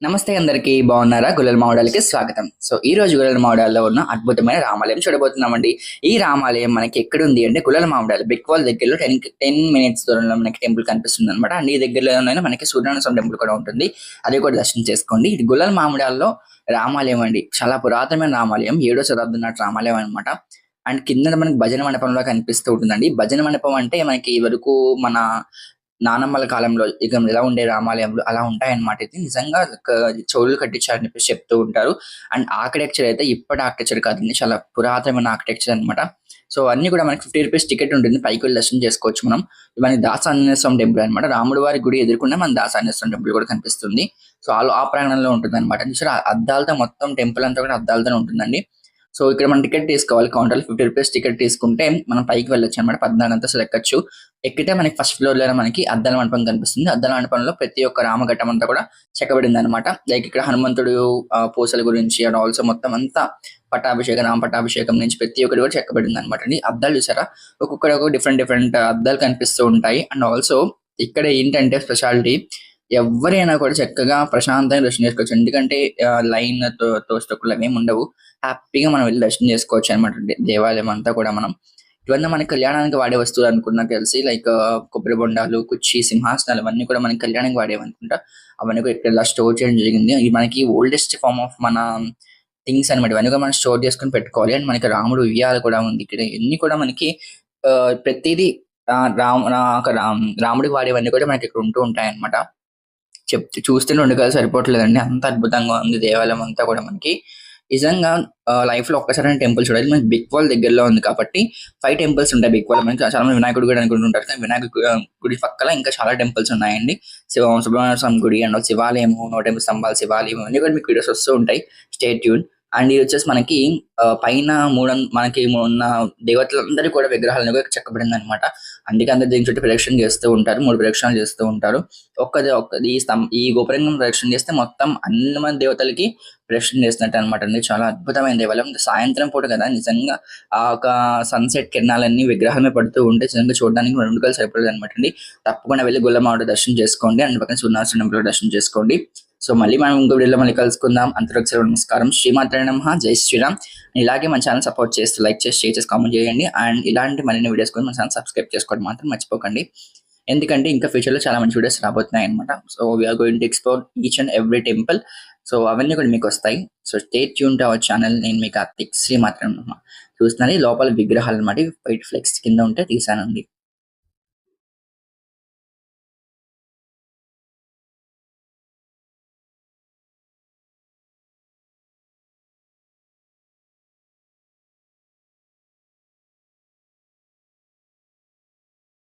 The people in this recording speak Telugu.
నమస్తే అందరికీ బాగున్నారా? గుల్లల మావడాలకి స్వాగతం. సో ఈ రోజు గుల్లల మావడాల్లో ఉన్న అద్భుతమైన రామాలయం చూడబోతున్నామండి. ఈ రామాలయం మనకి ఎక్కడుంది అంటే గుల్లల మావడాలు బిగ్ వాల్ దగ్గరలో 10 మినిట్స్ దూరంలో మనకి టెంపుల్ కనిపిస్తుంది అనమాట. అండ్ ఈ దగ్గరలోనే మనకి సూర్యనారాయణ స్వామి టెంపుల్ కూడా ఉంటుంది. అది కూడా దర్శనం చేసుకోండి. ఇది గుల్లల మామిడాల్లో రామాలయం అండి. చాలా పురాతనమైన రామాలయం. 7వ శతాబ్దం నాటి రామాలయం అనమాట. అండ్ కింద మనకి భజన మండపంలో కనిపిస్తూ ఉంటుందండి. భజన మండపం అంటే మనకి వరకు మన నానమ్మల కాలంలో ఇక ఎలా ఉండే రామాలయంలో అలా ఉంటాయన్నమాట. ఇది నిజంగా చెవులు కట్టించారని చెప్పేసి చెప్తూ ఉంటారు. అండ్ ఆర్కిటెక్చర్ అయితే ఇప్పటి ఆర్కిటెక్చర్ కాదండి. చాలా పురాతనమైన ఆర్కిటెక్చర్ అనమాట. సో అన్ని కూడా మనకి ₹50 టికెట్ ఉంటుంది. పైకి వెళ్ళి దర్శనం చేసుకోవచ్చు మనం. మనకి దాసాంజనేయ స్వామి టెంపుల్ అనమాట. రాముడు వారి గుడి ఎదుర్కొన్న మన దాసాంజనేయ స్వామి టెంపుల్ కూడా కనిపిస్తుంది. సో ఆ ప్రాంగణంలో ఉంటుంది అనమాట. చూసారా అద్దాలతో మొత్తం టెంపుల్ అంతా కూడా అద్దాలతో ఉంటుందండి. సో ఇక్కడ మనం టికెట్ తీసుకోవాలి. కౌంటర్‌లో ₹50 టికెట్ తీసుకుంటే మనం పైకి వెళ్ళొచ్చు అనమాట. 14 అంతస్తులు ఎక్కొచ్చు. ఎక్కితే మనకి ఫస్ట్ ఫ్లోర్‌లోనే మనకి అద్దాల మండపం కనిపిస్తుంది. అద్దాల మండపంలో ప్రతి ఒక్క రామఘట్టం అంతా కూడా చెక్కబడిందనమాట. లైక్ ఇక్కడ హనుమంతుడు పూసల గురించి అండ్ ఆల్సో మొత్తం అంతా పట్టాభిషేకం, రామ పట్టాభిషేకం నుంచి ప్రతి ఒక్కటి కూడా చెక్కబడిందనమాట అండి. అద్దాలు చూసారా? ఒక్కొక్కటి డిఫరెంట్ అద్దాలు కనిపిస్తూ ఉంటాయి. అండ్ ఆల్సో ఇక్కడ ఏంటంటే స్పెషాలిటీ ఎవ్వరైనా కూడా చక్కగా ప్రశాంతంగా దర్శనం చేసుకోవచ్చు. ఎందుకంటే లైన్ తోస్తకులు అవేమి ఉండవు. హ్యాపీగా మనం వెళ్ళి దర్శనం చేసుకోవచ్చు అనమాట. దేవాలయం అంతా కూడా మనం ఇవన్నీ మనకి కళ్యాణానికి వాడే వస్తువులు అనుకున్నా తెలిసి లైక్ కొబ్బరి బొండాలు, కుర్చీ, సింహాసనాలు అవన్నీ కూడా మనకి కళ్యాణానికి వాడేవనుకుంటా. అవన్నీ కూడా ఇక్కడ స్టోర్ చేయడం జరిగింది. ఇది మనకి ఓల్డెస్ట్ ఫార్మ్ ఆఫ్ మన థింగ్స్ అనమాట. ఇవన్నీ కూడా మనం స్టోర్ చేసుకొని పెట్టుకోవాలి. అండ్ మనకి రాముడు ఉయ్యాల కూడా ఉంది ఇక్కడ. ఇవన్నీ కూడా మనకి ప్రతిదీ రాముడికి వాడేవన్నీ కూడా మనకి ఇక్కడ ఉంటూ ఉంటాయన్నమాట. చూస్తూనే ఉండగలరు సరిపోవట్లేదండి. అంత అద్భుతంగా ఉంది దేవాలయం అంతా కూడా మనకి. నిజంగా లైఫ్‌లో ఒక్కసారైనా టెంపుల్ చూడాలి. మనకి బిగ్ వాల్ దగ్గరలో ఉంది కాబట్టి 5 టెంపుల్స్ ఉంటాయి బిగ్ వాల్. మనకి చాలా మంది వినాయకుడి గుడి అనుకుంటుంటారు. కానీ వినాయకుడి గుడి పక్కల ఇంకా చాలా టెంపుల్స్ ఉన్నాయండి. సుబ్రహ్మణ్య స్వామి గుడి అండ్ శివాలయము, 108 స్తంభాల శివాలయం ఇవన్నీ కూడా మీకు వీడియోస్ వస్తూ ఉంటాయి. Stay tune. అండ్ ఇది వచ్చేసి మనకి పైన మనకి ఉన్న దేవతలందరూ కూడా విగ్రహాలను కూడా చెక్కబడిందనమాట. అందుకే అందరూ దీని చుట్టూ ప్రదక్షిణ చేస్తూ ఉంటారు. 3 ప్రదక్షిణాలు చేస్తూ ఉంటారు. ఒక్కది ఈ గోపురంగం ప్రదక్షిణ చేస్తే మొత్తం అన్ని మంది దేవతలకి ప్రదక్షిణ చేసినట్టు అనమాట అండి. చాలా అద్భుతమైన దేవాలయం. సాయంత్రం పూట కదా నిజంగా ఆ ఒక సన్సెట్ కిరణాలన్నీ విగ్రహమే పడుతూ ఉంటే నిజంగా చూడడానికి 2 కళ్ళు సరిపోలేదు అనమాట అండి. తప్పకుండా వెళ్ళి గొల్లమావిడ దర్శనం చేసుకోండి. అండ్ పక్కన సూర్యనారాయణ టెంపుల్ దర్శనం చేసుకోండి. సో మళ్ళీ మనం ఇంకో వీడియోలో మళ్ళీ కలుసుకుందాం. అంతవరకు సెలవు, నమస్కారం. శ్రీమాత్రే నమః. జై శ్రీరామ్. ఇలాగే మన ఛానల్ సపోర్ట్ చేస్తూ లైక్ చేసి, షేర్ చేసి, కామెంట్ చేయండి. అండ్ ఇలాంటి మరిన్ని వీడియోస్ కూడా మన ఛానల్ సబ్స్క్రైబ్ చేసుకోవడం మాత్రం మర్చిపోకండి. ఎందుకంటే ఇంకా ఫ్యూచర్‌లో చాలా మంచి వీడియోస్ రాబోతున్నాయి అనమాట. So we are going to explore each and every temple. So అవన్నీ కూడా మీకు వస్తాయి. So stay tuned to our channel. నేను మీ కార్తిక్. శ్రీమాత్రే నమః. చూస్తున్నారు లోపల విగ్రహాలు అన్నమాట. వైట్ ఫ్లెక్స్ కింద ఉంటే తీసానండి.